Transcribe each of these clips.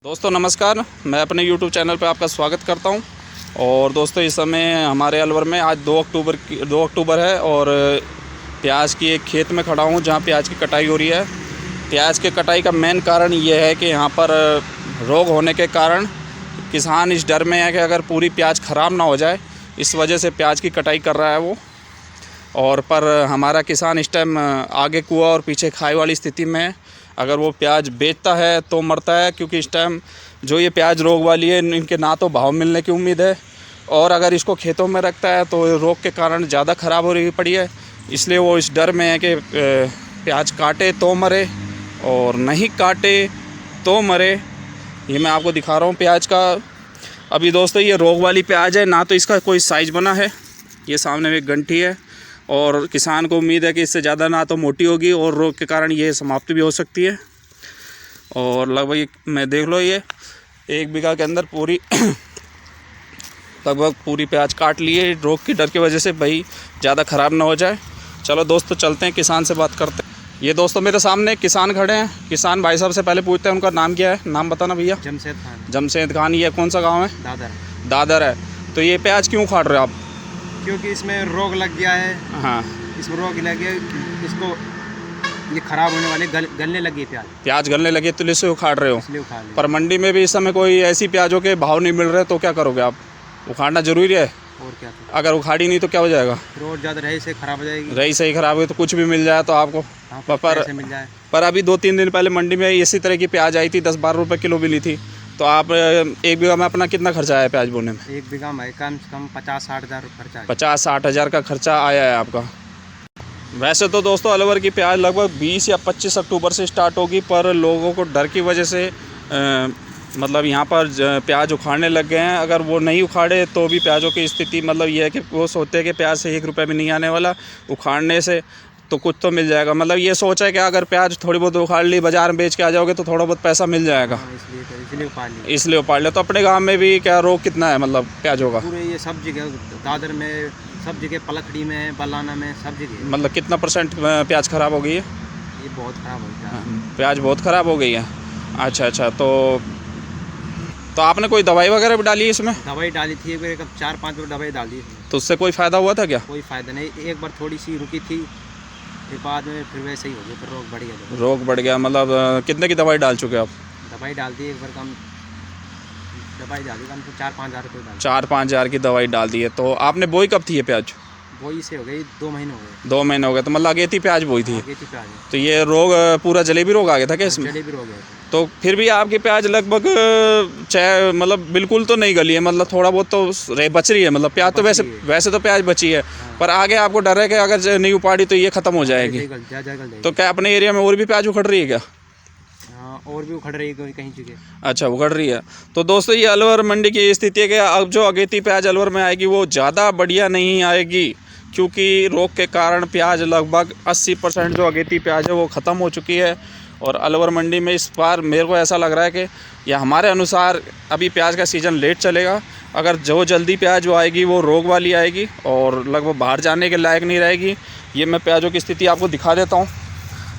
दोस्तों नमस्कार, मैं अपने YouTube चैनल पर आपका स्वागत करता हूं। और दोस्तों इस समय हमारे अलवर में आज 2 अक्टूबर है और प्याज की एक खेत में खड़ा हूं जहां प्याज की कटाई हो रही है। प्याज की कटाई का मेन कारण ये है कि यहां पर रोग होने के कारण किसान इस डर में है कि अगर पूरी प्याज ख़राब ना हो जाए, इस वजह से प्याज की कटाई कर रहा है वो। और पर हमारा किसान इस टाइम आगे कुआ और पीछे खाई वाली स्थिति में है। अगर वो प्याज बेचता है तो मरता है, क्योंकि इस टाइम जो ये प्याज रोग वाली है इनके ना तो भाव मिलने की उम्मीद है, और अगर इसको खेतों में रखता है तो रोग के कारण ज़्यादा ख़राब हो रही पड़ी है। इसलिए वो इस डर में है कि प्याज काटे तो मरे और नहीं काटे तो मरे। ये मैं आपको दिखा रहा हूँ प्याज का। अभी दोस्तों ये रोग वाली प्याज है, ना तो इसका कोई साइज़ बना है, ये सामने में एक गंठी है, और किसान को उम्मीद है कि इससे ज़्यादा ना तो मोटी होगी और रोग के कारण ये समाप्ति भी हो सकती है। और लगभग मैं देख लो ये 1 बीघा के अंदर पूरी लगभग पूरी प्याज काट ली है, रोग की डर की वजह से भाई ज़्यादा ख़राब ना हो जाए। चलो दोस्तों चलते हैं, किसान से बात करते हैं। ये दोस्तों मेरे सामने किसान खड़े हैं। किसान भाई साहब से पहले पूछते हैं उनका नाम क्या है। नाम बताना भैया। जमशेद खान। जमशेद खान। ये कौन सा गाँव है? दादर। दादर है। तो ये प्याज क्यों काट रहे हो आप? क्योंकि इसमें रोग लग गया है। हाँ, इसमें रोग लग गया, इसको ये ख़राब होने वाले गलने लगी है प्याज गलने लगे तो इससे उखाड़ रहे हो। इसलिए उखाड़ लिया। पर मंडी में भी इस समय कोई ऐसी प्याजों के भाव नहीं मिल रहे, तो क्या करोगे आप? उखाड़ना जरूरी है। और क्या तो। अगर उखाड़ी नहीं तो क्या हो जाएगा? रोड ज़्यादा रही से ख़राब हो जाएगी। रही सही खराब हुई तो कुछ भी मिल जाए तो आपको। हाँ, पर पैसे मिल जाए। पर अभी 2-3 दिन पहले मंडी में इसी तरह की प्याज आई थी, 10-12 रुपये किलो मिली थी। तो आप 1 बीघा में अपना कितना खर्चा आया प्याज बोने में? 1 बीघा में कम से कम 50-60 हज़ार खर्चा है। 50-60 हज़ार का खर्चा आया है आपका। वैसे तो दोस्तों अलवर की प्याज लगभग 20 या 25 अक्टूबर से स्टार्ट होगी, पर लोगों को डर की वजह से मतलब यहाँ पर प्याज उखाड़ने लग गए हैं। अगर वो नहीं उखाड़े तो भी प्याजों की स्थिति मतलब ये है कि वो सोचते हैं कि प्याज से 1 रुपये भी नहीं आने वाला, उखाड़ने से तो कुछ तो मिल जाएगा। मतलब ये सोच है कि अगर प्याज थोड़ी बहुत उखाड़ ली, बाज़ार में बेच के आ जाओगे तो थोड़ा बहुत पैसा मिल जाएगा। हाँ, इसलिए उखाड़ लिया। इसलिए उखाड़ लिया। तो अपने गाँव में भी क्या रोग कितना है मतलब प्याजों का? पूरे ये सब जगह, दादर में सब जगह, पलखड़ी में, बलाना में, सब जगह। मतलब कितना % प्याज ख़राब हो गई है? ये बहुत ख़राब हो गया। प्याज बहुत ख़राब हो गई है। अच्छा, तो आपने कोई दवाई वगैरह भी डाली है इसमें? दवाई डाली थी, एक 4-5 दवाई डाली इसमें। तो उससे कोई फ़ायदा हुआ था क्या? कोई फ़ायदा नहीं। एक बार थोड़ी सी रुकी थी, फिर बाद में फिर वैसे ही हो गया, फिर रोग बढ़ गया। रोग बढ़ गया। मतलब कितने की दवाई डाल चुके आप? दवाई डाल दी एक बार, कम दवाई डाली, कम तो 4-5 हज़ार रुपये डाली। 4-5 हज़ार की दवाई डाल दी है। तो आपने बोई कब थी ये प्याज? बोई से हो गई 2 महीने हो गए। 2 महीने हो गए। तो मतलब अगेती प्याज बोई थी। आगे थी प्याज। तो ये रोग पूरा जलेबी रोग आ गया था क्या इसमें? जलेबी रोग है। तो फिर भी आपकी प्याज लगभग चाहे मतलब बिल्कुल तो नहीं गली है, मतलब थोड़ा बहुत तो बच रही है। मतलब प्याज तो वैसे तो प्याज बची है। हाँ। पर आगे आपको डर है कि अगर नहीं उपाड़ी तो ये ख़त्म हो जाएगी। तो क्या अपने एरिया में और भी प्याज उखड़ रही है क्या? हाँ, और भी उखड़ रही है कहीं जगह। अच्छा, उखड़ रही है। तो दोस्तों ये अलवर मंडी की स्थिति है कि अब जो अगेती प्याज अलवर में आएगी वो ज़्यादा बढ़िया नहीं आएगी, क्योंकि रोग के कारण प्याज लगभग 80% जो अगेती प्याज है वो ख़त्म हो चुकी है। और अलवर मंडी में इस बार मेरे को ऐसा लग रहा है कि या हमारे अनुसार अभी प्याज का सीज़न लेट चलेगा। अगर जो जल्दी प्याज वो आएगी वो रोग वाली आएगी और लगभग बाहर जाने के लायक नहीं रहेगी। ये मैं प्याजों की स्थिति आपको दिखा देता हूँ।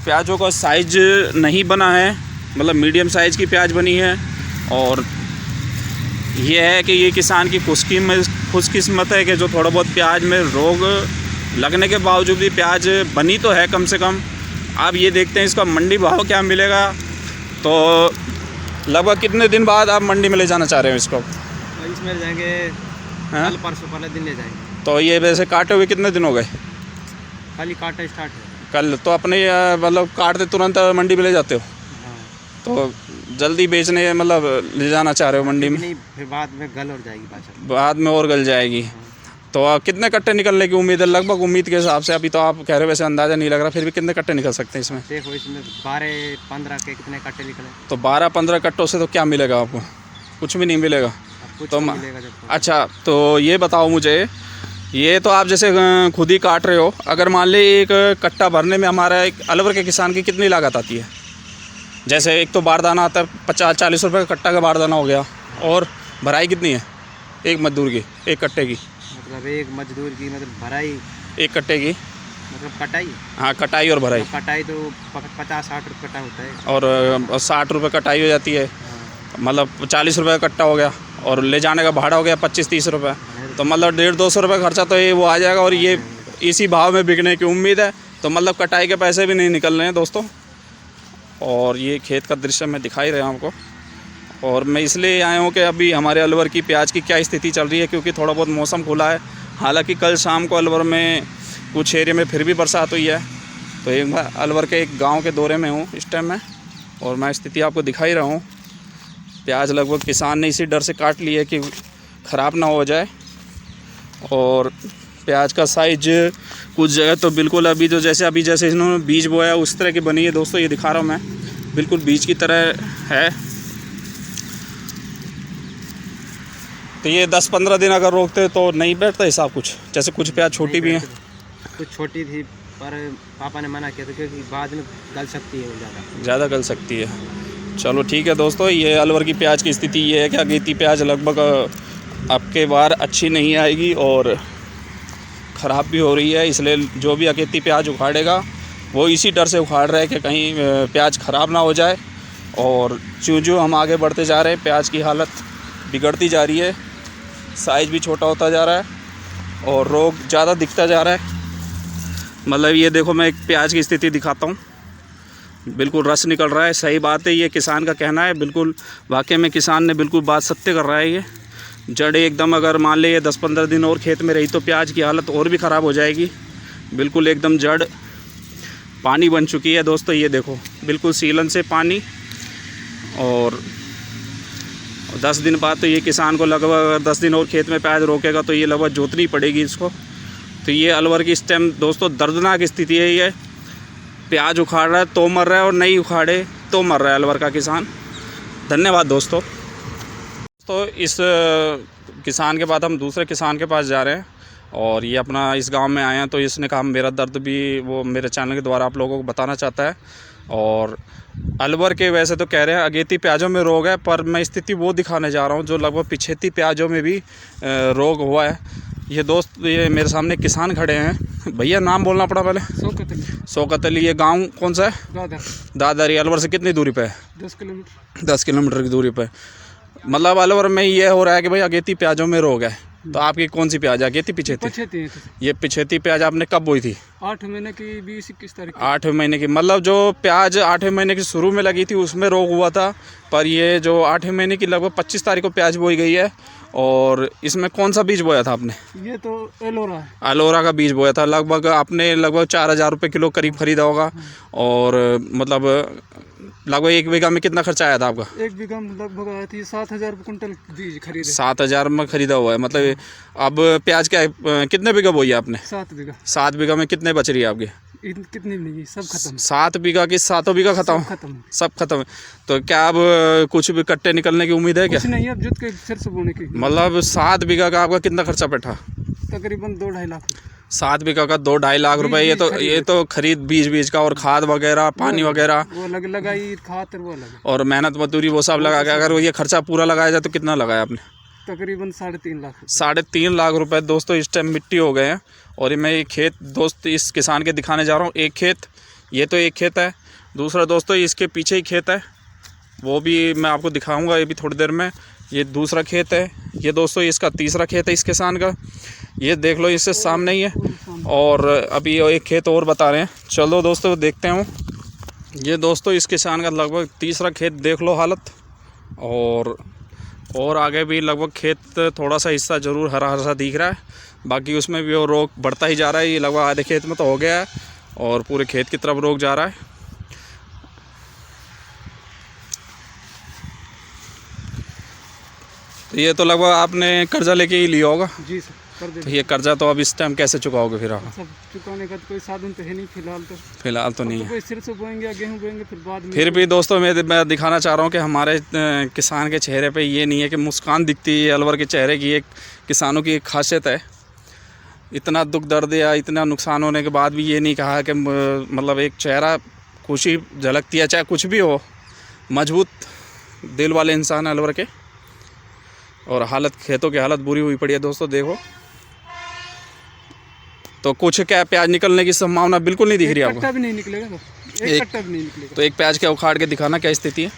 प्याजों का साइज नहीं बना है, मतलब मीडियम साइज़ की प्याज बनी है। और ये है कि ये किसान की खुशकिस्मत है कि जो थोड़ा बहुत प्याज में रोग लगने के बावजूद भी प्याज बनी तो है कम से कम। अब ये देखते हैं इसका मंडी भाव क्या मिलेगा। तो लगभग कितने दिन बाद आप मंडी में ले जाना चाह रहे हो इसको? इसमें ले जाएंगे कल परसों वाले दिन ले जाएंगे। तो ये वैसे काटे हुए कितने दिन हो गए? कल ही काटा स्टार्ट है। कल? तो अपने मतलब काटते तुरंत मंडी में ले जाते हो? हाँ। तो जल्दी बेचने मतलब ले जाना चाह रहे हो मंडी में? नहीं, फिर बाद में गल और जाएगी पाछा। बाद में और गल जाएगी। तो कितने कट्टे निकलने की उम्मीद है लगभग? उम्मीद के हिसाब से अभी तो आप कह रहे हो वैसे अंदाज़ा नहीं लग रहा, फिर भी कितने कट्टे निकल सकते हैं इसमें? देखो इसमें 12-15 के कितने कट्टे निकले। तो 12-15 कट्टों से तो क्या मिलेगा आपको? कुछ भी नहीं मिलेगा। कुछ तो मिलेगा जब। अच्छा, तो ये बताओ मुझे, ये तो आप जैसे खुद ही काट रहे हो, अगर मान ली एक कट्टा भरने में हमारा एक अलवर के किसान की कितनी लागत आती है? जैसे एक तो बारदाना आता है 50-40 रुपये का कट्टा का बारदाना हो गया, और भराई कितनी है एक मजदूर की, एक कट्टे की? मतलब एक मजदूर की मतलब भराई एक कट्टे की मतलब कटाई। हाँ, कटाई और भराई। कटाई तो 50-60 रुपये कटा होता है। और 60 रुपये कटाई हो जाती है। मतलब 40 रुपये का कट्टा हो गया और ले जाने का भाड़ा हो गया 25-30 रुपये, तो मतलब 150-200 रुपये खर्चा तो ये वो आ जाएगा। और ये इसी भाव में बिकने की उम्मीद है, तो मतलब कटाई के पैसे भी नहीं निकल रहे हैं दोस्तों। और ये खेत का दृश्य मैं दिखा ही रहा हूँ आपको। और मैं इसलिए आया हूँ कि अभी हमारे अलवर की प्याज की क्या स्थिति चल रही है, क्योंकि थोड़ा बहुत मौसम खुला है। हालांकि कल शाम को अलवर में कुछ एरिया में फिर भी बरसात हुई है। तो एक बार अलवर के एक गांव के दौरे में हूँ इस टाइम में, और मैं स्थिति आपको दिखा ही रहा हूँ। प्याज लगभग किसान ने इसी डर से काट ली है कि ख़राब ना हो जाए। और प्याज का साइज कुछ जगह तो बिल्कुल अभी जैसे इन्होंने बीज बोया उस तरह की बनी है दोस्तों। ये दिखा रहा हूँ मैं, बिल्कुल बीज की तरह है। तो ये 10-15 दिन अगर रोकते तो नहीं बैठता हिसाब कुछ, जैसे कुछ प्याज छोटी भी हैं। कुछ छोटी थी पर पापा ने मना किया था क्योंकि बाद में गल सकती है, ज़्यादा गल सकती है। चलो ठीक है दोस्तों, ये अलवर की प्याज की स्थिति ये है कि अगेती प्याज लगभग आपके बार अच्छी नहीं आएगी और ख़राब भी हो रही है। इसलिए जो भी अगेती प्याज उखाड़ेगा वो इसी डर से उखाड़ रहा है कि कहीं प्याज ख़राब ना हो जाए। और जो हम आगे बढ़ते जा रहे हैं, प्याज की हालत बिगड़ती जा रही है, साइज़ भी छोटा होता जा रहा है और रोग ज़्यादा दिखता जा रहा है। मतलब ये देखो, मैं एक प्याज की स्थिति दिखाता हूँ, बिल्कुल रस निकल रहा है। सही बात है, ये किसान का कहना है, बिल्कुल वाकई में किसान ने बिल्कुल बात सत्य कर रहा है। ये जड़ एकदम, अगर मान ले ये 10-15 दिन और खेत में रही तो प्याज की हालत और भी ख़राब हो जाएगी। बिल्कुल एकदम जड़ पानी बन चुकी है दोस्तों। ये देखो, बिल्कुल सीलन से पानी। और 10 दिन बाद तो ये किसान को लगभग 10 दिन और खेत में प्याज रोकेगा तो ये लगभग जोतनी पड़ेगी इसको। तो ये अलवर की इस टाइम दोस्तों दर्दनाक स्थिति है। ये प्याज उखाड़ रहा है तो मर रहा है और नहीं उखाड़े तो मर रहा है अलवर का किसान। धन्यवाद दोस्तों। तो इस किसान के बाद हम दूसरे किसान के पास जा रहे हैं और ये अपना इस गांव में आए हैं। तो इसने कहा मेरा दर्द भी वो मेरे चैनल के द्वारा आप लोगों को बताना चाहता है। और अलवर के वैसे तो कह रहे हैं अगेती प्याजों में रोग है, पर मैं स्थिति वो दिखाने जा रहा हूँ जो लगभग पिछेती प्याजों में भी रोग हुआ है। ये दोस्त, ये मेरे सामने किसान खड़े हैं। भैया नाम बोलना पड़ा पहले। शौकत अली। ये गांव कौन सा है? दादर। अलवर से कितनी दूरी पे है? 10 किलोमीटर की दूरी पे। मतलब अलवर में ये हो रहा है कि भाई अगेती प्याजों में रोग है। तो आपकी कौन सी प्याज है? अगेती पिछेती? ये पिछेती प्याज आपने कब बोई थी? 8 महीने की 20-21 तारीख। 8वें महीने की। मतलब जो प्याज 8वें महीने के शुरू में लगी थी उसमें रोग हुआ था, पर ये जो 8वें महीने की लगभग 25 तारीख को प्याज बोई गई है। और इसमें कौन सा बीज बोया था आपने? ये तो एलोरा है। एलोरा का बीज बोया था। लगभग आपने लगभग 4,000 रुपये किलो करीब खरीदा होगा। और मतलब लगभग 1 बीघा में कितना खर्चा आया था आपका? 1 बीघा में लगभग आई थी 7,000 कुंटल बीज खरीदे। 7,000 में खरीदा हुआ है। मतलब अब प्याज क्या कितने बीघा बोई आपने? 7 बीघा। 7 बीघा में कितने बच रही है आपकी? कितनी नहीं, सब खत्म। 7 बीघा की 7 बीघा खत्म? सब खत्म। तो क्या अब कुछ भी कट्टे निकलने की उम्मीद है क्या? कुछ नहीं, अब जुत के फिर से बोने की। मतलब 7 बीघा का आपका कितना खर्चा बैठा? तकरीबन 2-2.5 लाख। 7 बीघा का 2-2.5 लाख रुपए। ये तो खरीद बीज का और खाद वगैरह पानी वगैरह वो लगाई, खाद वो लगा और मेहनत मजदूरी वो सब लगा के अगर ये खर्चा पूरा लगाया जाए तो कितना लगाया आपने? तकरीबन 3.5 लाख। 3.5 लाख रुपए दोस्तों इस टाइम मिट्टी हो गए हैं। और मैं ये खेत दोस्त इस किसान के दिखाने जा रहा हूँ। एक खेत, ये तो एक खेत है। दूसरा दोस्तों इसके पीछे ही खेत है, वो भी मैं आपको दिखाऊंगा ये भी थोड़ी देर में। ये दूसरा खेत है। ये दोस्तों इसका तीसरा खेत है इस किसान का। ये देख लो, इससे सामने ही है। और अभी एक खेत और बता रहे हैं, चलो दोस्तों देखते हैं। ये दोस्तों इस किसान का लगभग तीसरा खेत देख लो हालत। और आगे भी लगभग खेत थोड़ा सा हिस्सा ज़रूर हरा हरा दिख रहा है, बाकी उसमें भी वो रोग बढ़ता ही जा रहा है। ये लगभग आधे खेत में तो हो गया है और पूरे खेत की तरफ रोग जा रहा है। तो ये तो लगभग आपने कर्जा लेके ही लिया होगा? जी सर, कर दे। तो ये कर्जा तो अब इस टाइम कैसे चुकाओगे फिर आप? सब चुकाने का तो कोई साधन तो है नहीं फिलहाल तो नहीं है। कोई सिर से बोएंगे या गेहूँ बोएंगे फिर बाद में। फिर भी दोस्तों मैं दिखाना चाह रहा हूँ कि हमारे किसान के चेहरे पे ये नहीं है कि मुस्कान दिखती है। अलवर के चेहरे की एक किसानों की एक खासियत है। इतना दुख दर्द या इतना नुकसान होने के बाद भी ये नहीं कहा कि मतलब एक चेहरा खुशी झलकती है, चाहे कुछ भी हो। मजबूत दिल वाले इंसान है अलवर के। और हालत, खेतों की हालत बुरी हुई पड़ी है दोस्तों, देखो। तो कुछ क्या प्याज निकलने की संभावना बिल्कुल नहीं दिख रही आपको? कट्टा भी नहीं निकलेगा, एक कट्टा भी नहीं निकलेगा। तो एक प्याज क्या उखाड़ के दिखाना क्या स्थिति है?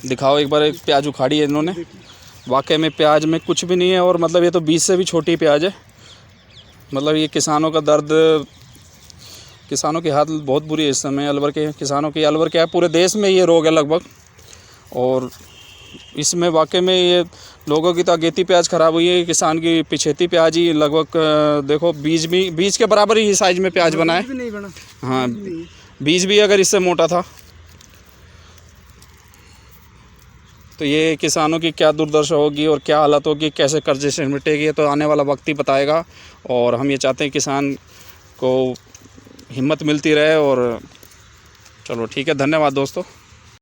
दिखाओ एक बार, एक प्याज उखाड़ी है इन्होंने। वाकई में प्याज में कुछ भी नहीं है, और मतलब ये तो बीज से भी छोटी प्याज है। मतलब ये किसानों का दर्द, किसानों की हालत बहुत बुरी है इस समय। अलवर के किसानों की, अलवर क्या है, पूरे देश में ये रोग है लगभग। और इसमें वाकई में ये लोगों की तो अगेती प्याज ख़राब हुई है, किसान की पिछेती प्याज ही लगभग देखो, बीज के बराबर ही साइज में प्याज बना है। नहीं बना। हाँ, बीज भी अगर इससे मोटा था। तो ये किसानों की क्या दुर्दशा होगी और क्या हालत होगी, कैसे कर्जे से मिटेगी, तो आने वाला वक्त ही बताएगा। और हम ये चाहते हैं किसान को हिम्मत मिलती रहे। और चलो ठीक है, धन्यवाद दोस्तों।